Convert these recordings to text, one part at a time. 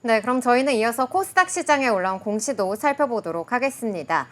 네, 그럼 저희는 이어서 코스닥 시장에 올라온 공시도 살펴보도록 하겠습니다.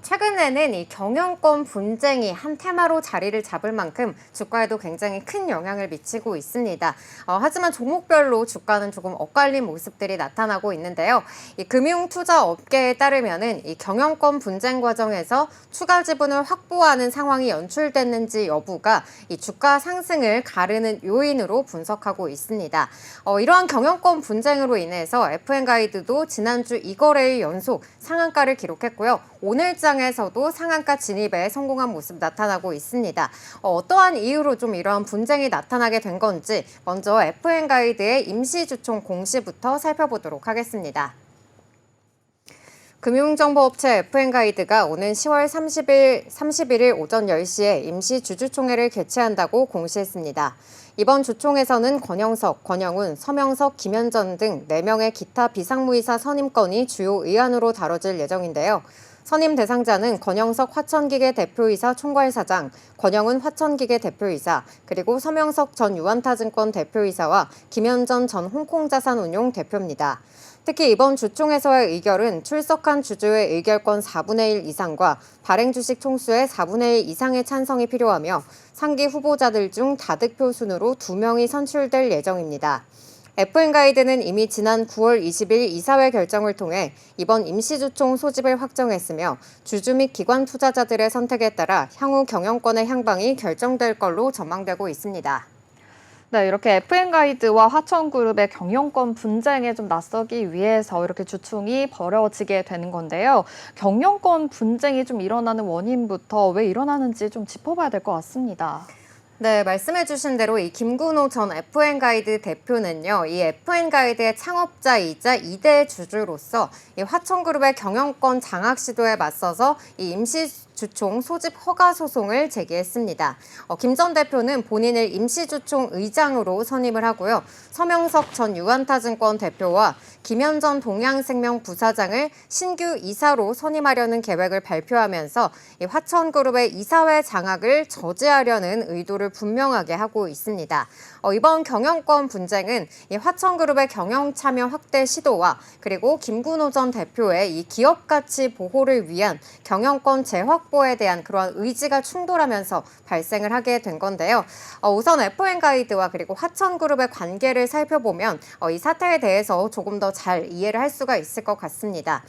최근에는 이 경영권 분쟁이 한 테마로 자리를 잡을 만큼 주가에도 굉장히 큰 영향을 미치고 있습니다. 하지만 종목별로 주가는 조금 엇갈린 모습들이 나타나고 있는데요. 이 금융투자 업계에 따르면은 이 경영권 분쟁 과정에서 추가 지분을 확보하는 상황이 연출됐는지 여부가 이 주가 상승을 가르는 요인으로 분석하고 있습니다. 이러한 경영권 분쟁으로 인해서 FN가이드도 지난주 2거래일 연속 상한가를 기록했고요. 오늘 장에서도 상한가 진입에 성공한 모습 나타나고 있습니다. 어떠한 이유로 좀 이러한 분쟁이 나타나게 된 건지 먼저 FN가이드의 임시주총 공시부터 살펴보도록 하겠습니다. 금융정보업체 FN가이드가 오는 10월 31일 오전 10시에 임시 주주총회를 개최한다고 공시했습니다. 이번 주총에서는 권영석, 권영훈, 서명석, 김현전 등 4명의 기타 비상무이사 선임건이 주요 의안으로 다뤄질 예정인데요. 선임 대상자는 권영석 화천기계 대표이사 총괄사장, 권영훈 화천기계 대표이사, 그리고 서명석 전 유한타증권 대표이사와 김현전 전 홍콩자산운용 대표입니다. 특히 이번 주총에서의 의결은 출석한 주주의 의결권 4분의 1 이상과 발행주식 총수의 4분의 1 이상의 찬성이 필요하며 상기 후보자들 중 다득표 순으로 2명이 선출될 예정입니다. FN가이드는 이미 지난 9월 20일 이사회 결정을 통해 이번 임시주총 소집을 확정했으며 주주 및 기관 투자자들의 선택에 따라 향후 경영권의 향방이 결정될 걸로 전망되고 있습니다. 네, 이렇게 FN가이드와 화천그룹의 경영권 분쟁에 좀 맞서기 위해서 이렇게 주총이 벌어지게 되는 건데요. 경영권 분쟁이 좀 일어나는 원인부터 왜 일어나는지 좀 짚어봐야 될 것 같습니다. 네, 말씀해주신 대로 이 김근호 전 FN가이드 대표는요, 이 FN가이드의 창업자이자 2대 주주로서 이 화천그룹의 경영권 장악 시도에 맞서서 이 임시주총 소집 허가 소송을 제기했습니다. 김 전 대표는 본인을 임시주총 의장으로 선임을 하고요. 서명석 전 유한타증권 대표와 김현전 동양생명 부사장을 신규 이사로 선임하려는 계획을 발표하면서 이 화천그룹의 이사회 장악을 저지하려는 의도를 분명하게 하고 있습니다. 이번 경영권 분쟁은 이 화천그룹의 경영 참여 확대 시도와 그리고 김근호 전 대표의 이 기업 가치 보호를 위한 경영권 재확보에 대한 그러한 의지가 충돌하면서 발생을 하게 된 건데요. 우선 FN가이드와 그리고 화천그룹의 관계를 살펴보면 이 사태에 대해서 조금 더 잘 이해를 할 수가 있을 것 같습니다.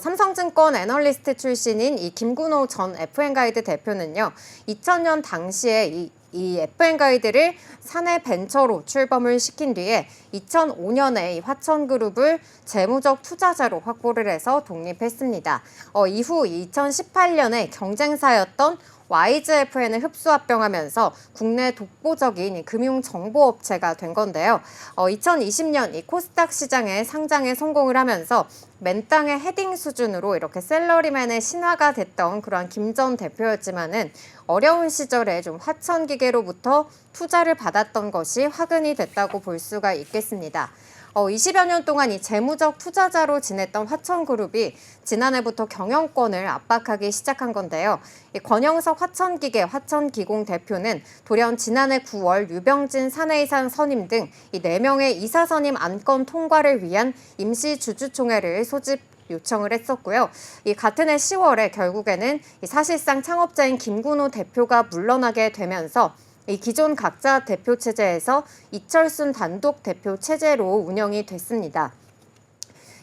삼성증권 애널리스트 출신인 이 김근호 전 FN가이드 대표는요, 2000년 당시에 이 FN가이드를 사내벤처로 출범을 시킨 뒤에 2005년에 이 화천그룹을 재무적 투자자로 확보를 해서 독립했습니다. 이후 2018년에 경쟁사였던 YGFN을 흡수합병하면서 국내 독보적인 금융정보업체가 된 건데요. 2020년 이 코스닥 시장에 상장에 성공을 하면서 맨땅의 헤딩 수준으로 이렇게 셀러리맨의 신화가 됐던 그런 김 전 대표였지만은 어려운 시절에 좀 화천기계로부터 투자를 받았던 것이 화근이 됐다고 볼 수가 있겠습니다. 20여 년 동안 이 재무적 투자자로 지냈던 화천그룹이 지난해부터 경영권을 압박하기 시작한 건데요. 이 권영석 화천기계 화천기공 대표는 돌연 지난해 9월 유병진 사내이사 선임 등 이 4명의 이사 선임 안건 통과를 위한 임시 주주총회를 소집 요청을 했었고요. 이 같은 해 10월에 결국에는 이 사실상 창업자인 김근호 대표가 물러나게 되면서 이 기존 각자 대표 체제에서 이철순 단독 대표 체제로 운영이 됐습니다.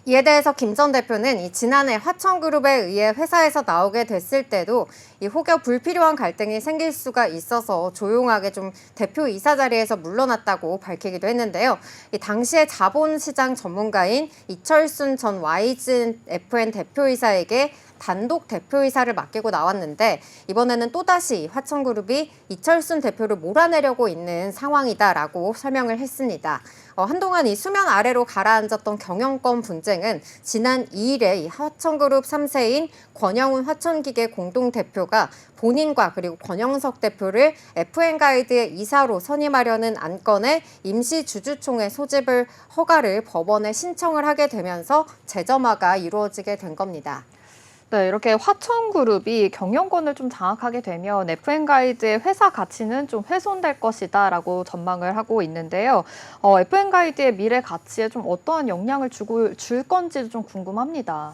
이에 대해서 김 전 대표는 이 지난해 화천그룹에 의해 회사에서 나오게 됐을 때도 이 혹여 불필요한 갈등이 생길 수가 있어서 조용하게 좀 대표 이사 자리에서 물러났다고 밝히기도 했는데요. 이 당시에 자본시장 전문가인 이철순 전 YGFN 대표이사에게 단독 대표이사를 맡기고 나왔는데 이번에는 또다시 화천그룹이 이철순 대표를 몰아내려고 있는 상황이다라고 설명을 했습니다. 한동안 이 수면 아래로 가라앉았던 경영권 분쟁은 지난 2일에 이 화천그룹 3세인 권영훈 화천기계 공동대표가 본인과 그리고 권영석 대표를 FN가이드의 이사로 선임하려는 안건의 임시 주주총회 소집을 허가를 법원에 신청을 하게 되면서 재점화가 이루어지게 된 겁니다. 네, 이렇게 화천그룹이 경영권을 좀 장악하게 되면 FN가이드의 회사 가치는 좀 훼손될 것이다라고 전망을 하고 있는데요. FN가이드의 미래 가치에 좀 어떠한 영향을 줄 건지도 좀 궁금합니다.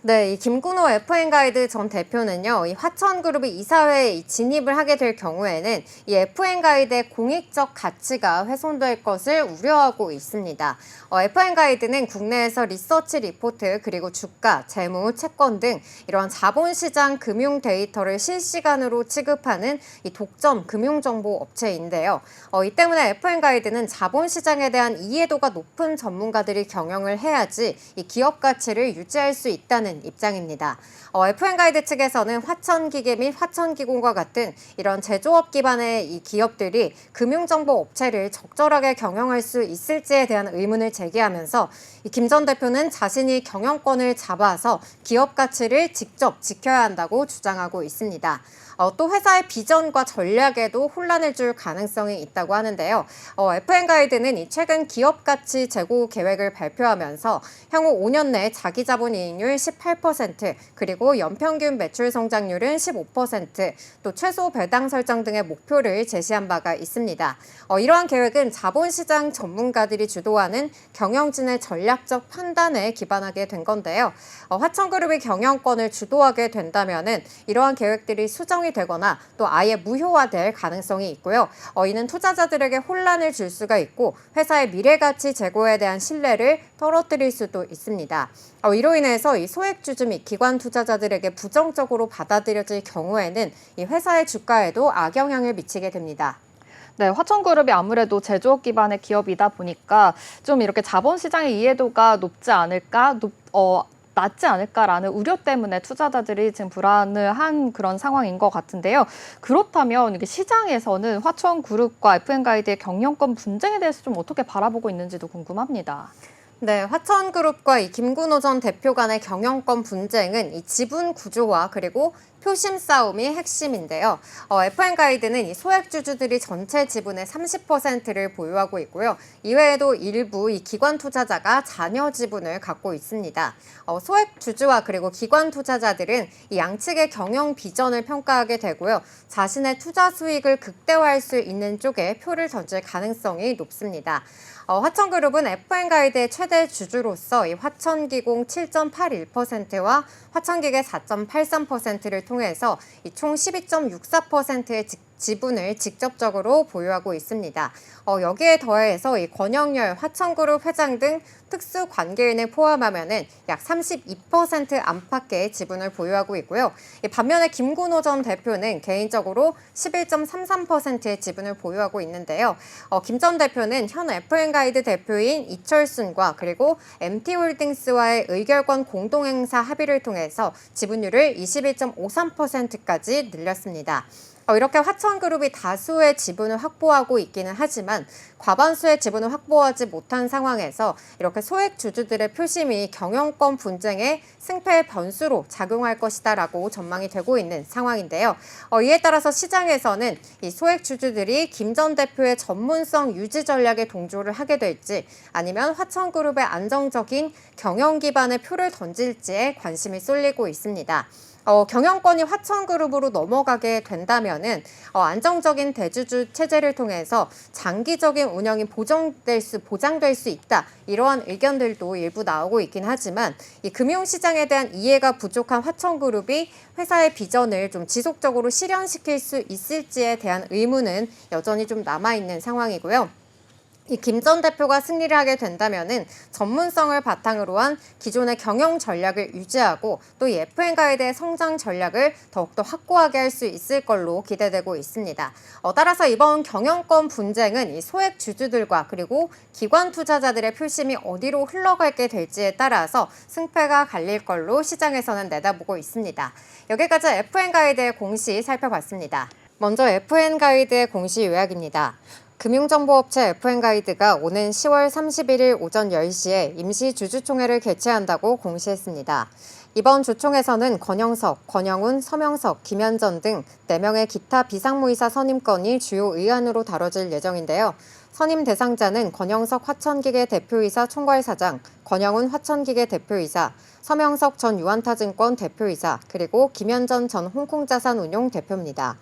네, 이 김근호 FN가이드 전 대표는요, 이 화천그룹이 이사회에 진입을 하게 될 경우에는 이 FN가이드의 공익적 가치가 훼손될 것을 우려하고 있습니다. FN가이드는 국내에서 리서치 리포트, 그리고 주가, 재무, 채권 등 이러한 자본시장 금융 데이터를 실시간으로 취급하는 이 독점 금융정보 업체인데요. 이 때문에 FN가이드는 자본시장에 대한 이해도가 높은 전문가들이 경영을 해야지 이 기업 가치를 유지할 수 있다는 입장입니다. FN가이드 측에서는 화천기계 및 화천기공과 같은 이런 제조업 기반의 이 기업들이 금융정보 업체를 적절하게 경영할 수 있을지에 대한 의문을 제기하면서 김 전 대표는 자신이 경영권을 잡아서 기업 가치를 직접 지켜야 한다고 주장하고 있습니다. 또 회사의 비전과 전략에도 혼란을 줄 가능성이 있다고 하는데요. FN가이드는 최근 기업 가치 제고 계획을 발표하면서 향후 5년 내 자기 자본 이익률 18%, 그리고 연평균 매출 성장률은 15%, 또 최소 배당 설정 등의 목표를 제시한 바가 있습니다. 이러한 계획은 자본시장 전문가들이 주도하는 경영진의 전략적 판단에 기반하게 된 건데요. 화천그룹이 경영권을 주도하게 된다면은 이러한 계획들이 수정이 되거나 또 아예 무효화될 가능성이 있고요. 이는 투자자들에게 혼란을 줄 수가 있고 회사의 미래가치 제고에 대한 신뢰를 떨어뜨릴 수도 있습니다. 이로 인해서 이 소액주주 및 기관 투자자들에게 부정적으로 받아들여질 경우에는 이 회사의 주가에도 악영향을 미치게 됩니다. 네, 화천그룹이 아무래도 제조업 기반의 기업이다 보니까 좀 이렇게 자본시장의 이해도가 낮지 않을까라는 우려 때문에 투자자들이 지금 불안을 한 그런 상황인 것 같은데요. 그렇다면 이게 시장에서는 화천그룹과 FN가이드의 경영권 분쟁에 대해서 좀 어떻게 바라보고 있는지도 궁금합니다. 네, 화천그룹과 이 김근호 전 대표 간의 경영권 분쟁은 이 지분 구조와 그리고 표심 싸움이 핵심인데요. FN가이드는 이 소액주주들이 전체 지분의 30%를 보유하고 있고요. 이외에도 일부 이 기관 투자자가 잔여 지분을 갖고 있습니다. 소액주주와 그리고 기관 투자자들은 이 양측의 경영 비전을 평가하게 되고요. 자신의 투자 수익을 극대화할 수 있는 쪽에 표를 던질 가능성이 높습니다. 화천그룹은 FN가이드의 최대 주주로서 이 화천기공 7.81%와 화천기계 4.83%를 통해서 총 12.64%의 지분을 직접적으로 보유하고 있습니다. 여기에 더해서 이 권영열 화천그룹 회장 등 특수 관계인을 포함하면은 약 32% 안팎의 지분을 보유하고 있고요. 반면에 김근호 전 대표는 개인적으로 11.33%의 지분을 보유하고 있는데요. 김 전 대표는 현 FN가이드 대표인 이철순과 그리고 MT홀딩스와의 의결권 공동행사 합의를 통해서 지분율을 21.53%까지 늘렸습니다. 이렇게 화천그룹이 다수의 지분을 확보하고 있기는 하지만 과반수의 지분을 확보하지 못한 상황에서 이렇게 소액 주주들의 표심이 경영권 분쟁의 승패의 변수로 작용할 것이다라고 전망이 되고 있는 상황인데요. 이에 따라서 시장에서는 이 소액 주주들이 김 전 대표의 전문성 유지 전략에 동조를 하게 될지 아니면 화천그룹의 안정적인 경영 기반의 표를 던질지에 관심이 쏠리고 있습니다. 경영권이 화천그룹으로 넘어가게 된다면은 안정적인 대주주 체제를 통해서 장기적인 운영이 보장될 수 있다. 이러한 의견들도 일부 나오고 있긴 하지만 이 금융시장에 대한 이해가 부족한 화천그룹이 회사의 비전을 좀 지속적으로 실현시킬 수 있을지에 대한 의문은 여전히 좀 남아있는 상황이고요. 이 김 전 대표가 승리를 하게 된다면은 전문성을 바탕으로 한 기존의 경영 전략을 유지하고 또 이 FN가이드의 성장 전략을 더욱더 확고하게 할 수 있을 걸로 기대되고 있습니다. 따라서 이번 경영권 분쟁은 이 소액 주주들과 그리고 기관 투자자들의 표심이 어디로 흘러가게 될지에 따라서 승패가 갈릴 걸로 시장에서는 내다보고 있습니다. 여기까지 FN가이드의 공시 살펴봤습니다. 먼저 FN가이드의 공시 요약입니다. 금융정보업체 FN가이드가 오는 10월 31일 오전 10시에 임시 주주총회를 개최한다고 공시했습니다. 이번 주총에서는 권영석, 권영훈, 서명석, 김현전 등 4명의 기타 비상무이사 선임건이 주요 의안으로 다뤄질 예정인데요. 선임 대상자는 권영석 화천기계 대표이사 총괄사장, 권영훈 화천기계 대표이사, 서명석 전 유한타증권 대표이사, 그리고 김현전 전 홍콩자산운용 대표입니다.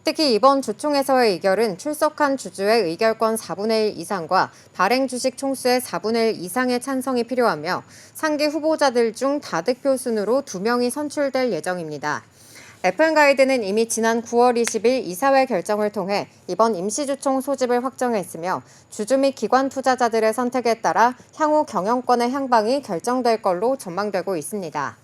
특히 이번 주총에서의 의결은 출석한 주주의 의결권 4분의 1 이상과 발행 주식 총수의 4분의 1 이상의 찬성이 필요하며 상기 후보자들 중 다득표 순으로 2명이 선출될 예정입니다. FN가이드는 이미 지난 9월 20일 이사회 결정을 통해 이번 임시주총 소집을 확정했으며 주주 및 기관 투자자들의 선택에 따라 향후 경영권의 향방이 결정될 걸로 전망되고 있습니다.